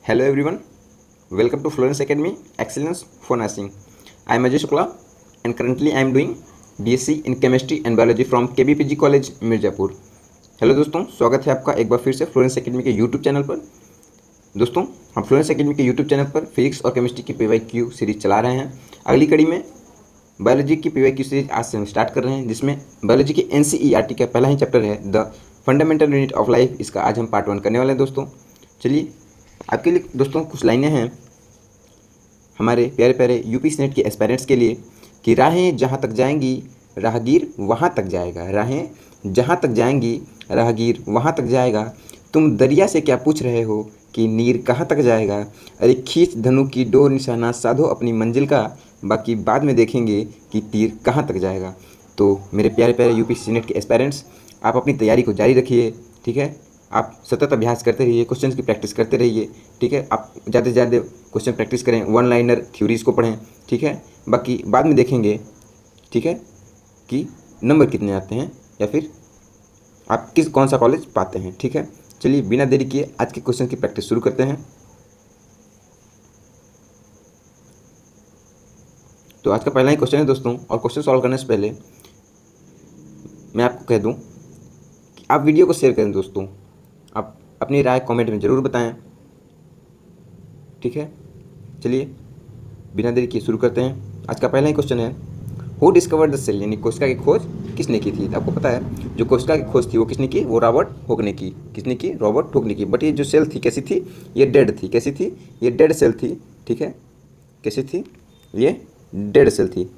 Hello everyone, welcome to Florence Academy Excellence for Nursing. I am Ajay Shukla and currently I am doing BSc in Chemistry and Biology from KBPG College Mirzapur. Hello दोस्तों, स्वागत है आपका एक बार फिर से Florence academy के YouTube channel पर। दोस्तों, हम फ्लोरेंस एकेडमी के यूट्यूब चैनल पर फिजिक्स और केमिस्ट्री की PYQ सीरीज चला रहे हैं। अगली कड़ी में बायोलॉजी की PYQ सीरीज आज से हम स्टार्ट कर रहे हैं, जिसमें बायोलॉजी के NCERT का पहला ही चैप्टर है the fundamental unit of life. इसका आज हम पार्ट 1 करने वाले हैं। दोस्तों चलिए, आपके लिए दोस्तों कुछ लाइनें हैं हमारे प्यारे प्यारे यूपी सेनेट के एस्पायरेंट्स के लिए कि राहें जहाँ तक जाएंगी राहगीर वहाँ तक जाएगा। राहें जहाँ तक जाएंगी राहगीर वहाँ तक जाएगा। तुम दरिया से क्या पूछ रहे हो कि नीर कहाँ तक जाएगा। अरे खींच धनु की डोर निशाना साधो अपनी मंजिल का, बाकी बाद में देखेंगे कि तीर कहाँ तक जाएगा। तो मेरे प्यारे प्यारे यूपी सेनेट के एस्पायरेंट्स, आप अपनी तैयारी को जारी रखिए, ठीक है। आप सतत अभ्यास करते रहिए, क्वेश्चन की प्रैक्टिस करते रहिए, ठीक है। आप ज़्यादा से ज़्यादा क्वेश्चन प्रैक्टिस करें, वन लाइनर थ्योरीज़ को पढ़ें, ठीक है। बाकी बाद में देखेंगे, ठीक है, कि नंबर कितने आते हैं या फिर आप कौन सा कॉलेज पाते हैं, ठीक है। चलिए बिना देरी किए आज के क्वेश्चन की प्रैक्टिस शुरू करते हैं। तो आज का पहला ही क्वेश्चन है दोस्तों, और क्वेश्चन सॉल्व करने से पहले मैं आपको कह दूं कि आप वीडियो को शेयर करें दोस्तों। आप अपनी राय कमेंट में ज़रूर बताएं, ठीक है। चलिए बिना देरी किए शुरू करते हैं। आज का पहला ही क्वेश्चन है, हु डिस्कवर्ड द सेल, यानी कोशिका की खोज किसने की थी। तो आपको पता है जो कोशिका की खोज थी वो किसने की, वो रॉबर्ट हुक ने की। किसने की, रॉबर्ट हुक ने की। बट ये जो सेल थी कैसी थी, ये डेड थी। कैसी थी, ये डेड सेल थी, ठीक है। कैसी थी, ये डेड सेल थी।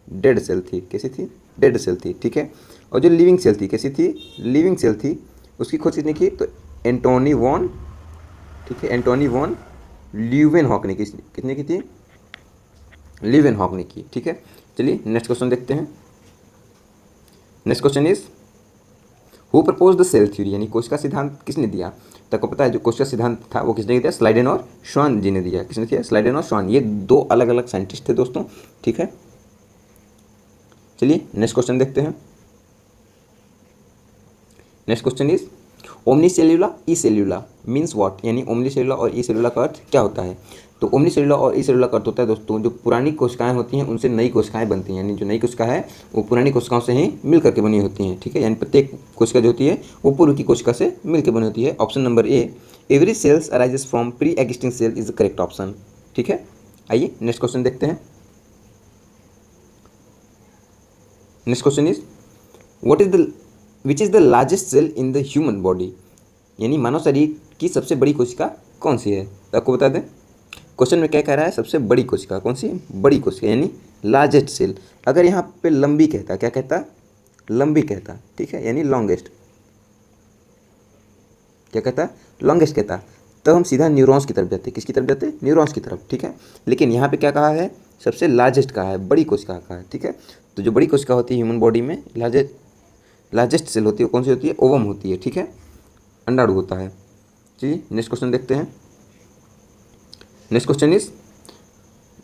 डेड सेल थी, कैसी थी, डेड सेल थी, ठीक है। और जो लिविंग सेल थी कैसी थी, लिविंग सेल थी, उसकी खोज किसने की, तो एंटोनी वॉन, ठीक है, एंटोनी वॉन ल्यूवेनहॉक ने की। कितने की थी, ल्यूवेनहॉक ने की, ठीक है। चलिए नेक्स्ट क्वेश्चन देखते हैं। Next question is, who propose the cell theory, यानी कोशिका सिद्धांत किसने दिया। तो आपको पता है जो कोशिका सिद्धांत था वो किसने दिया, स्लाइडेन और श्वान जी ने दिया। किसने दिया, स्लाइडेन और श्वान। ये दो अलग अलग साइंटिस्ट थे दोस्तों, ठीक है। चलिए नेक्स्ट क्वेश्चन देखते हैं। Next question is, omni सेल्यूला E सेल्यूला means what, यानी ओमनी सेल्यूला और ई सेल्यूला का अर्थ क्या होता है। तो ओमनी सेल्यूला और ई सेल्यूला का अर्थ होता है दोस्तों, जो पुरानी कोशिकाएं होती हैं उनसे नई कोशिकाएं बनती हैं। यानी जो नई कोशिका है वो पुरानी कोशिकाओं से ही मिल करके बनी होती हैं, ठीक है। यानी प्रत्येक कोशिका जो होती है वो पूर्व की कोशिका से मिलकर बनी होती है। Option number A, every cells arises from pre existing cell is the correct option, ठीक है। आइए नेक्स्ट क्वेश्चन देखते हैं। Next question is, what is the which is the largest cell in the human body, यानी मानव शरीर की सबसे बड़ी कोशिका कौन सी है। तो आपको बता दें क्वेश्चन में क्या कह रहा है, सबसे बड़ी कोशिका कौन सी, बड़ी कोशिका यानी लार्जेस्ट सेल। अगर यहाँ पे लंबी कहता, क्या कहता, लंबी कहता, ठीक है, यानी लॉन्गेस्ट, क्या कहता, लॉन्गेस्ट कहता, तो हम सीधा न्यूरॉन्स की तरफ जाते। किसकी तरफ जाते, न्यूरॉन्स की तरफ, ठीक है। लेकिन यहाँ पे क्या कहा है, सबसे लार्जेस्ट कहा है, बड़ी कोशिका कहा है, ठीक है। तो जो बड़ी कोशिका होती है ह्यूमन बॉडी में, लार्जेस्ट सेल होती है, कौन सी होती है, ओवम होती है, ठीक है, अंडाणु होता है। चलिए नेक्स्ट क्वेश्चन देखते हैं। Next question is,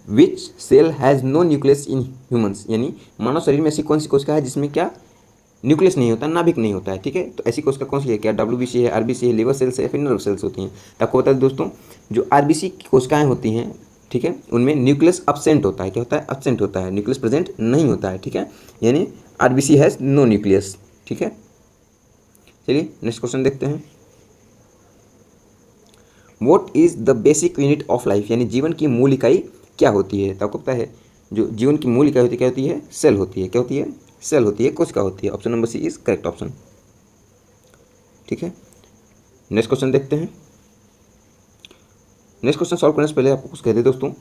which cell has no nucleus in humans, यानी मानव शरीर में ऐसी कौन सी कोशिका है जिसमें क्या न्यूक्लियस नहीं होता, नाभिक नहीं होता है, ठीक है। तो ऐसी कोशिका कौन सी है, क्या WBC है, RBC है, लिवर सेल्स है, फिर नर्व सेल्स होती हैं। तो आपको बता दें दोस्तों, जो RBC की कोशिकाएँ होती हैं, ठीक है, उनमें न्यूक्लियस अब्सेंट होता है। क्या होता है, अब्सेंट होता है, न्यूक्लियस प्रेजेंट नहीं होता है, ठीक है। यानी RBC हैज़ नो न्यूक्लियस, ठीक है। चलिए नेक्स्ट क्वेश्चन देखते हैं। What is the basic unit of life, यानी जीवन की मूल इकाई क्या होती है। तो आपको पता है जो जीवन की मूल इकाई होती है क्या होती है, सेल होती है। क्या होती है, सेल होती है, कोशिका होती है। Option number C is correct option, ठीक है। नेक्स्ट क्वेश्चन देखते हैं। नेक्स्ट क्वेश्चन सॉल्व करने से पहले आपको कुछ कह दे दोस्तों,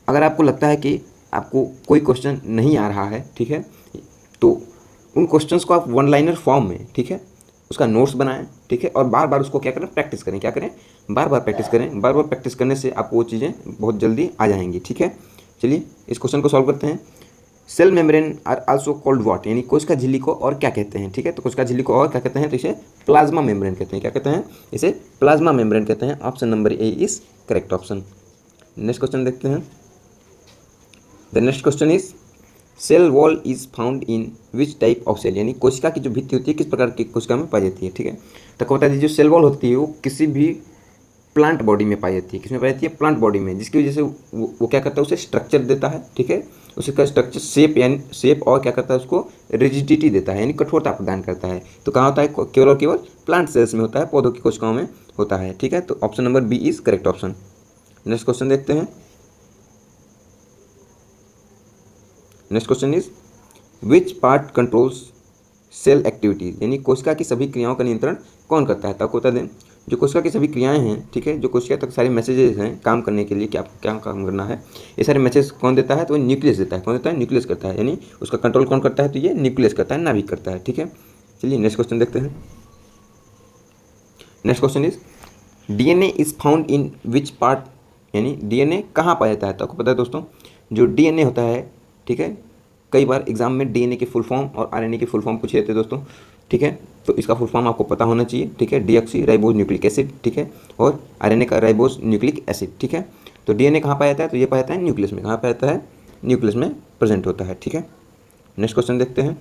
अगर आपको लगता है कि आपको कोई क्वेश्चन नहीं आ रहा है, ठीक है, तो उन क्वेश्चंस को आप वन लाइनर फॉर्म में, ठीक है, उसका नोट्स बनाएं, ठीक है, और बार बार उसको क्या करें, प्रैक्टिस करें। क्या करें, बार बार प्रैक्टिस करें। बार बार प्रैक्टिस करने से आपको वो चीज़ें बहुत जल्दी आ जाएंगी, ठीक है। चलिए इस क्वेश्चन को सॉल्व करते हैं। Cell membrane are also called what, यानी कोशिका झिल्ली को और क्या कहते हैं, ठीक है। तो कोशिका झिल्ली को और क्या कहते हैं, तो इसे प्लाज्मा मेम्ब्रेन कहते हैं। क्या कहते हैं, इसे प्लाज्मा मेम्ब्रेन कहते हैं। Option number A is correct option. Next question देखते हैं। The next question is, cell wall is found in which type of cell, यानी कोशिका की जो भित्ति होती है किस प्रकार की कोशिका में पाई जाती है, ठीक है। तो बता दीजिए जो सेल वॉल होती है वो किसी भी प्लांट बॉडी में पाई जाती है। किसमें पाई जाती है? प्लांट बॉडी में, जिसकी वजह से वो क्या करता है, उसे स्ट्रक्चर देता है, ठीक है, उसका स्ट्रक्चर शेप, यानी शेप, और क्या करता है, उसको रिजिडिटी देता है, यानी कठोरता प्रदान करता है। तो कहाँ होता है? केवल और केवल प्लांट सेल्स में होता है, पौधों की कोशिकाओं में होता है, ठीक है। तो option number B is correct option. Next question देखते हैं। Next question is which part controls cell activities, यानी कोशिका की सभी क्रियाओं का नियंत्रण कौन करता है? तब होता है जो कोशिका की सभी क्रियाएं हैं, ठीक है, जो कोशिका तक सारे मैसेजेस हैं काम करने के लिए कि आपको क्या काम करना है, ये सारे मैसेज कौन देता है? तो वो न्यूक्लियस देता है। कौन देता है? न्यूक्लियस करता है, यानी उसका कंट्रोल कौन करता है? तो ये न्यूक्लियस करता है, नाभिक करता है, ठीक है। चलिए नेक्स्ट क्वेश्चन देखते हैं। Next question is DNA is found in which part, यानी डीएनए कहाँ पाया जाता है? तो आपको पता है दोस्तों, जो डीएनए होता है, ठीक है, कई बार एग्जाम में डीएनए की फुल फॉर्म और आरएनए की फुल फॉर्म पूछे जाते हैं दोस्तों, ठीक है। तो इसका फुल फॉर्म आपको पता होना चाहिए, ठीक है, डीऑक्सी राइबोज न्यूक्लिक एसिड, ठीक है, और आरएनए का राइबोज न्यूक्लिक एसिड, ठीक है। तो डीएनए कहाँ पाया जाता है? तो ये पाया जाता है न्यूक्लियस में। कहाँ पाया जाता है? न्यूक्लियस में प्रेजेंट होता है, ठीक है। नेक्स्ट क्वेश्चन देखते हैं।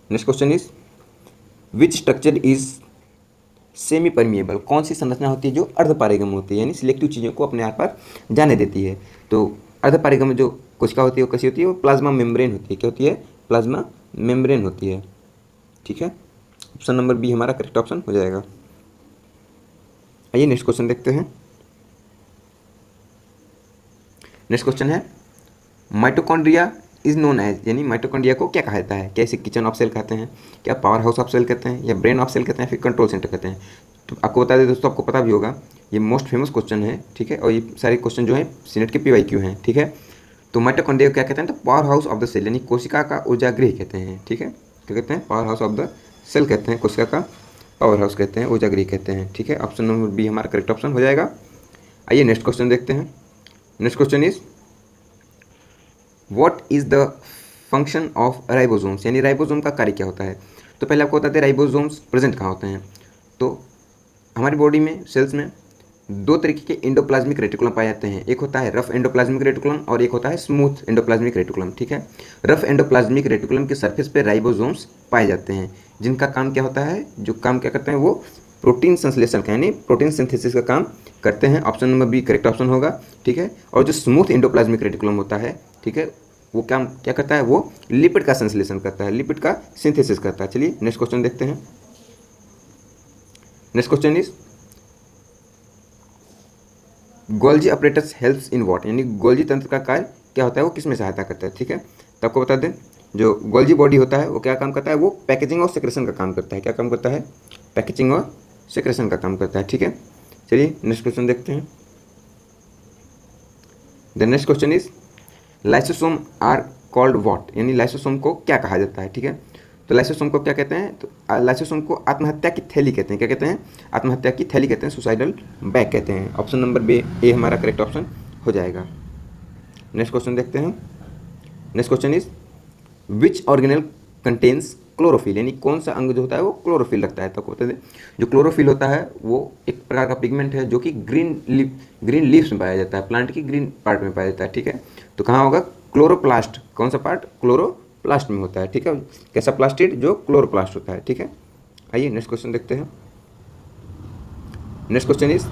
Next question is which structure is semi permeable, कौन सी संरचना होती है जो अर्धपारगम्य होती है, यानी सिलेक्टिव चीज़ों को अपने आप पर जाने देती है। तो अर्धपारगम्य जो कोशिका होती है वो कैसी होती है? वो प्लाज्मा मेम्ब्रेन होती है। क्या होती है? प्लाज्मा मेम्ब्रेन होती है, ठीक है। ऑप्शन नंबर बी हमारा करेक्ट ऑप्शन हो जाएगा। आइए नेक्स्ट क्वेश्चन देखते हैं। नेक्स्ट क्वेश्चन है माइटोकॉन्ड्रिया इज नोन एज, यानी माइटोकॉन्ड्रिया को क्या कहा जाता है? क्या इसे किचन ऑफ सेल कहते हैं, क्या पावर हाउस ऑफ सेल कहते हैं, या ब्रेन ऑफ सेल कहते हैं, फिर कंट्रोल सेंटर कहते हैं? तो आपको बता दें दोस्तों, आपको पता भी होगा, ये मोस्ट फेमस क्वेश्चन है, ठीक है, और ये सारे क्वेश्चन जो है सीनेट के PYQ हैं, ठीक है। तो माइटोकॉन्ड्रिया को क्या कहते हैं? तो powerhouse of the cell, यानी कोशिका का ऊर्जा गृह कहते हैं, ठीक है। क्या कहते हैं? Powerhouse of the cell कहते हैं, कोशिका का पावर हाउस कहते हैं, ऊर्जा गृह कहते हैं, ठीक है। ऑप्शन नंबर बी हमारा करेक्ट ऑप्शन हो जाएगा। आइए नेक्स्ट क्वेश्चन देखते हैं। Next question is what is the function of ribosomes, यानी राइबोसोम का कार्य क्या होता है? तो पहले आपको बताते हैं राइबोसोम्स प्रेजेंट कहाँ होते हैं। तो हमारी बॉडी में, सेल्स में, दो तरीके के एंडोप्लाज्मिक रेटिकुलम पाए जाते हैं। एक होता है रफ एंडोप्लाज्मिक रेटिकुलम और एक होता है स्मूथ एंडोप्लाज्मिक रेटिकुलम, ठीक है। रफ एंडोप्लाज्मिक रेटिकुलम के सरफेस पे राइबोसोम्स पाए जाते हैं, जिनका काम क्या होता है? जो काम क्या करते हैं वो प्रोटीन संश्लेषण का, यानी प्रोटीन सिंथेसिस का काम करते हैं। Option number B correct option होगा, ठीक है। और जो स्मूथ एंडोप्लाज्मिक रेटिकुलम होता है, ठीक है, वो काम क्या करता है? वो लिपिड का संश्लेषण करता है, लिपिड का सिंथेसिस करता है। चलिए नेक्स्ट क्वेश्चन देखते हैं। Next question is Golgi apparatus helps in what, यानी गोल्जी तंत्र का कार्य क्या होता है? वो किस में सहायता करता है, ठीक है। तो आपको बता दें, जो गोल्जी बॉडी होता है वो क्या काम करता है? वो पैकेजिंग और सेक्रेशन का काम करता है। क्या काम करता है? पैकेजिंग और सेक्रेशन का काम करता है, ठीक है। चलिए नेक्स्ट क्वेश्चन देखते हैं। The next question is lysosome are called what, यानी लाइसोसोम को क्या कहा जाता है, ठीक है। तो लाइसोसोम को क्या कहते हैं? तो लाइसोसोम को आत्महत्या की थैली कहते हैं। क्या कहते हैं? आत्महत्या की थैली कहते हैं, सुसाइडल बैग कहते हैं। ऑप्शन नंबर ए हमारा करेक्ट ऑप्शन हो जाएगा। नेक्स्ट क्वेश्चन देखते हैं। Next question is which organelle contains chlorophyll, यानी कौन सा अंग जो होता है वो क्लोरोफिल रखता है? तो कहते हैं जो क्लोरोफिल होता है वो एक प्रकार का पिगमेंट है जो कि ग्रीन लीव्स में पाया जाता है, प्लांट की ग्रीन पार्ट में पाया जाता है, ठीक है। तो कहाँ होगा? क्लोरोप्लास्ट। कौन सा पार्ट? क्लोरोप्लास्ट में होता है, ठीक है। कैसा प्लास्टिड? जो क्लोरोप्लास्ट होता है, ठीक है। आइए नेक्स्ट क्वेश्चन देखते हैं। Next question is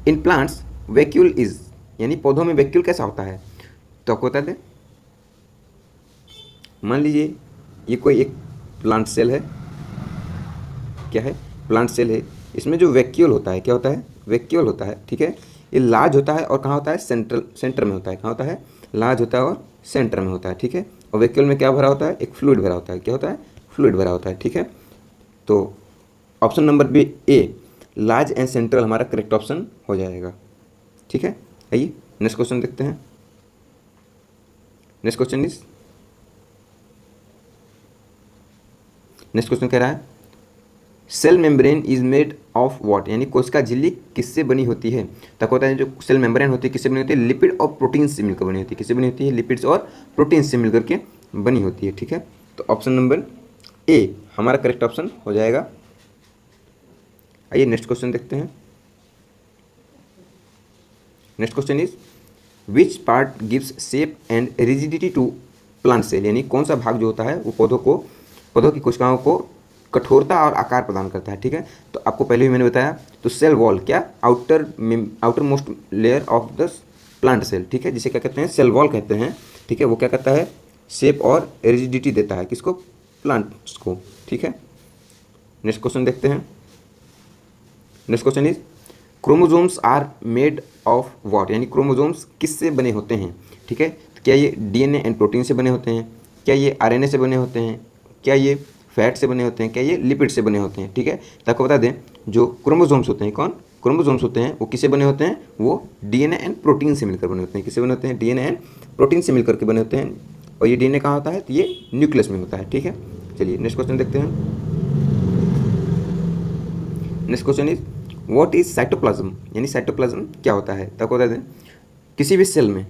in plants vacuole is, यानी पौधों में वैक्यूल कैसा होता है? तो आपको बता दें, मान लीजिए ये कोई एक प्लांट सेल है, क्या है? प्लांट सेल है। इसमें जो वैक्यूल होता है, क्या होता है? वैक्यूल होता है, ठीक है। ये लार्ज होता है और कहाँ होता है? सेंटर में होता है। कहाँ होता है? लार्ज होता है और सेंटर में होता है, ठीक है। और वैक्यूल में क्या भरा होता है? एक फ्लूइड भरा होता है। क्या होता है? फ्लूइड भरा होता है, ठीक है। तो option number B a large and central हमारा करेक्ट ऑप्शन हो जाएगा, ठीक है। आइए नेक्स्ट क्वेश्चन देखते हैं। Next question is next question कह रहा है cell membrane is made of what, यानी कोशिका झिल्ली किससे बनी होती है? तक होता है जो सेल मेम्ब्रेन होती है किससे बनी होती है? लिपिड और प्रोटीन से मिलकर बनी होती है। किससे बनी होती है? लिपिड्स और प्रोटीन से मिलकर के बनी होती है, ठीक है। तो ऑप्शन नंबर ए हमारा करेक्ट ऑप्शन हो जाएगा। आइए नेक्स्ट क्वेश्चन देखते हैं। Next question is which part gives shape and rigidity to plant cell, यानी कौन सा भाग जो होता है वो पौधों की कोशिकाओं को कठोरता और आकार प्रदान करता है, ठीक है। तो आपको पहले भी मैंने बताया, तो सेल वॉल क्या, outermost layer of the plant cell, ठीक है, जिसे क्या कहते हैं, सेल वॉल कहते हैं, ठीक है। वो क्या करता है, शेप और रिजिडिटी देता है किसको, प्लांट्स को, ठीक है। नेक्स्ट क्वेश्चन देखते हैं। Next question is chromosomes are made of what, यानी क्रोमोजोम्स किससे बने होते हैं, ठीक है। तो क्या ये डीएनए एंड प्रोटीन से बने होते हैं, क्या ये आरएनए से बने होते हैं, क्या ये फैट से बने होते हैं, क्या ये लिपिड से बने होते हैं, ठीक है। तो आपको बता दें, जो क्रोमोजोम्स होते हैं, कौन क्रोमोजोम्स होते हैं, वो किससे बने होते हैं, वो डीएनए एंड प्रोटीन से मिलकर बने होते हैं। किससे बने होते हैं, डीएनए एंड प्रोटीन से मिलकर के बने होते हैं। और ये डीएनए कहाँ होता है, तो ये न्यूक्लियस में होता है, ठीक है। चलिए नेक्स्ट क्वेश्चन देखते हैं। Next question is what is cytoplasm, यानी साइटोप्लाज्म क्या होता है। तो आपको बता दें, किसी भी सेल में,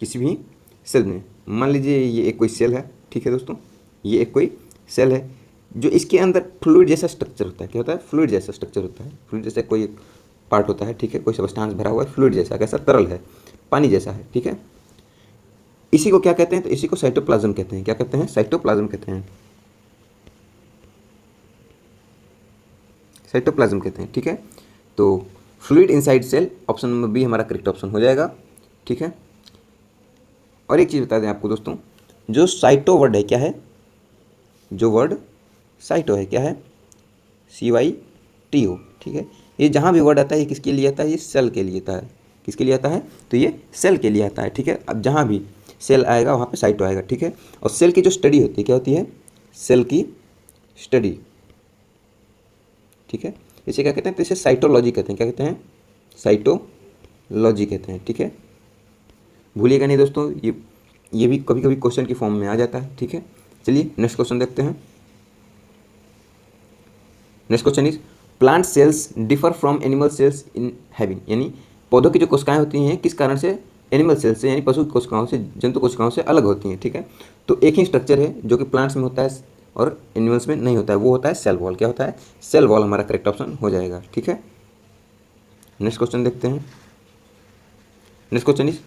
किसी भी सेल में, मान लीजिए ये एक कोई सेल है, ठीक है दोस्तों, ये एक कोई सेल है, जो इसके अंदर फ्लूइड जैसा स्ट्रक्चर होता है। क्या होता है, फ्लूइड जैसा स्ट्रक्चर होता है, फ्लूइड जैसा कोई पार्ट होता है, ठीक है, कोई सब्सटेंस भरा हुआ है, फ्लूइड जैसा, कैसा, तरल है, पानी जैसा है, ठीक है। इसी को क्या कहते हैं, तो इसी को साइटोप्लाज्म कहते हैं। क्या कहते हैं, साइटोप्लाज्म कहते हैं, साइटोप्लाज्म कहते हैं, ठीक है। तो fluid inside cell, option number B हमारा करेक्ट ऑप्शन हो जाएगा, ठीक है। और एक चीज़ बता दें आपको दोस्तों, जो साइटो वर्ड है क्या है, जो वर्ड साइटो है क्या है, CYTO, ठीक है। ये जहाँ भी वर्ड आता है ये किसके लिए आता है, ये सेल के लिए आता है। किसके लिए आता है, तो ये सेल के लिए आता है, ठीक है। अब जहाँ भी सेल आएगा वहाँ पे साइटो आएगा, ठीक है। और सेल की जो स्टडी होती है, क्या होती है, सेल की स्टडी, ठीक है। इसे क्या कहते हैं, तो इसे साइटोलॉजी कहते हैं। क्या कहते हैं, साइटोलॉजी कहते हैं, ठीक है। भूलिएगा नहीं दोस्तों, ये भी कभी कभी क्वेश्चन की फॉर्म में आ जाता है, ठीक है। चलिए नेक्स्ट क्वेश्चन देखते हैं। Next question is plant cells differ from animal cells in having, यानी पौधों की जो कोशिकाएं होती हैं किस कारण से एनिमल सेल्स से, यानी पशु कोशिकाओं से, जंतु कोशिकाओं से अलग होती हैं, ठीक है। तो एक ही स्ट्रक्चर है जो कि प्लांट्स में होता है और एनिमल्स में नहीं होता है, वो होता है सेल वॉल। क्या होता है, सेल वॉल हमारा करेक्ट ऑप्शन हो जाएगा, ठीक है। नेक्स्ट क्वेश्चन देखते हैं। Next question is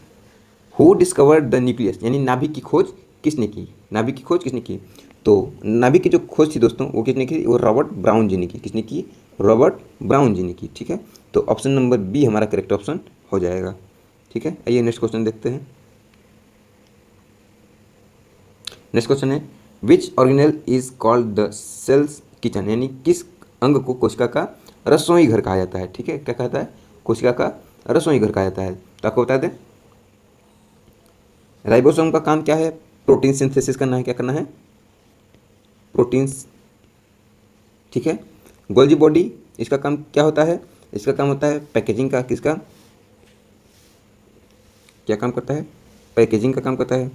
who discovered the nucleus, यानी नाभिक की खोज किसने की, नाभिक की खोज किसने की। तो नाभिक की जो खोज थी दोस्तों, वो किसने की, वो रॉबर्ट ब्राउन जी ने की। किसने की, रॉबर्ट ब्राउन जी ने की, ठीक है। तो ऑप्शन नंबर बी हमारा करेक्ट ऑप्शन हो जाएगा, ठीक है। आइए नेक्स्ट क्वेश्चन देखते हैं। नेक्स्ट क्वेश्चन है which organelle is called the cell's kitchen, यानी किस अंग को कोशिका का रसोई घर कहा जाता है, ठीक है। क्या कहता है, कोशिका का रसोई घर कहा जाता है। तो आपको बता दें, राइबोसोम का काम क्या है, प्रोटीन सिंथेसिस करना है। क्या करना है, प्रोटीन्स, ठीक है। गोल्जी बॉडी, इसका काम क्या होता है, इसका काम होता है पैकेजिंग का। किसका, क्या काम करता है, पैकेजिंग का काम करता है,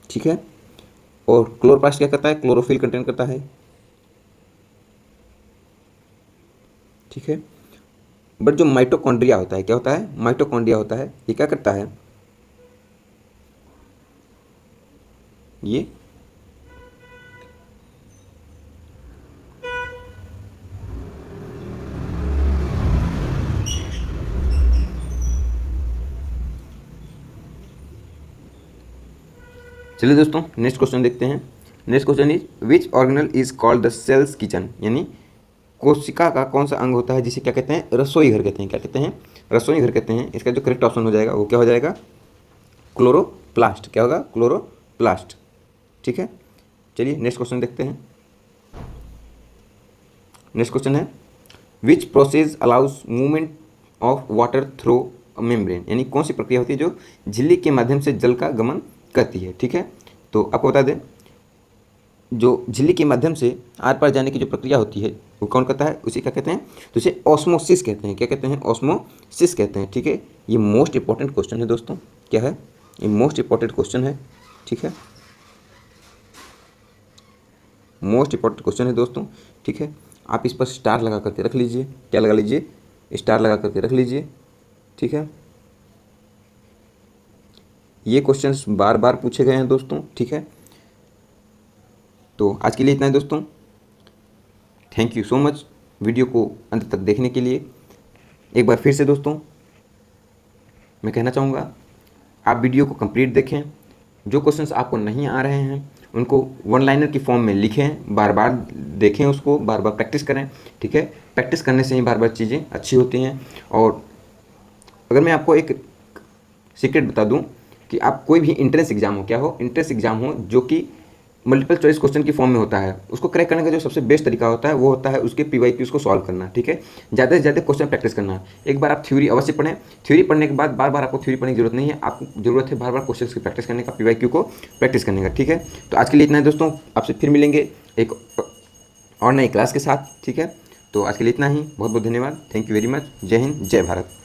ठीक है। और क्लोरोप्लास्ट क्या करता है, क्लोरोफिल कंटेन करता है, ठीक है। बट जो माइटोकॉन्ड्रिया होता है, क्या होता है, माइटोकॉन्ड्रिया होता है, ये क्या करता है, ये चलिए दोस्तों नेक्स्ट क्वेश्चन देखते हैं। Next question is which organelle is called the cell's kitchen, यानी कोशिका का कौन सा अंग होता है जिसे क्या कहते हैं, रसोई घर कहते हैं। क्या कहते हैं, रसोई घर कहते हैं। इसका जो करेक्ट ऑप्शन हो जाएगा वो क्या हो जाएगा, क्लोरोप्लास्ट। क्या होगा, क्लोरोप्लास्ट, ठीक है। चलिए नेक्स्ट क्वेश्चन देखते हैं। नेक्स्ट क्वेश्चन है which process allows movement of water through membrane, यानी कौन सी प्रक्रिया होती है जो झिल्ली के माध्यम से जल का गमन करती है, ठीक है। तो आपको बता दें, जो झिल्ली के माध्यम से आर पार जाने की जो प्रक्रिया होती है वो कौन करता है, उसे क्या कहते हैं, तो उसे ऑस्मोसिस कहते हैं। क्या कहते हैं, ऑस्मोसिस कहते हैं, ठीक है। ये मोस्ट इंपॉर्टेंट क्वेश्चन है दोस्तों, क्या है, ये मोस्ट इंपॉर्टेंट क्वेश्चन है, ठीक है, मोस्ट इंपॉर्टेंट क्वेश्चन है दोस्तों, ठीक है। आप इस पर स्टार लगा करके रख लीजिए। क्या लगा लीजिए, स्टार लगा करके रख लीजिए, ठीक है। ये क्वेश्चंस बार बार पूछे गए हैं दोस्तों, ठीक है। तो आज के लिए इतना है दोस्तों, thank you so much video को अंत तक देखने के लिए। एक बार फिर से दोस्तों मैं कहना चाहूँगा, आप वीडियो को कंप्लीट देखें, जो क्वेश्चंस आपको नहीं आ रहे हैं उनको वन लाइनर की फॉर्म में लिखें, बार बार देखें, उसको बार बार प्रैक्टिस करें। ठीक है, प्रैक्टिस करने से ही बार बार चीज़ें अच्छी होती हैं। और अगर मैं आपको एक सीक्रेट बता दूं कि आप कोई भी इंट्रेंस एग्जाम हो, क्या हो, इंट्रेंस एग्जाम हो जो कि मल्टीपल चॉइस क्वेश्चन की फॉर्म में होता है, उसको क्रैक करने का जो सबसे बेस्ट तरीका होता है वो होता है उसके PYQs को सॉल्व करना। ठीक है, ज़्यादा से ज़्यादा क्वेश्चन प्रैक्टिस करना। एक बार आप थ्योरी अवश्य पढ़ें, थ्योरी पढ़ने के बाद बार बार आपको थ्योरी पढ़ने की जरूरत नहीं है, आपको जरूरत है बार बार क्वेश्चन की प्रैक्टिस करने का, PYQ को प्रैक्टिस करने का। ठीक है, तो आज के लिए इतना है दोस्तों, आपसे फिर मिलेंगे एक और नई क्लास के साथ। ठीक है, तो आज के लिए इतना ही, बहुत बहुत धन्यवाद, थैंक यू वेरी मच, जय हिंद, जय भारत।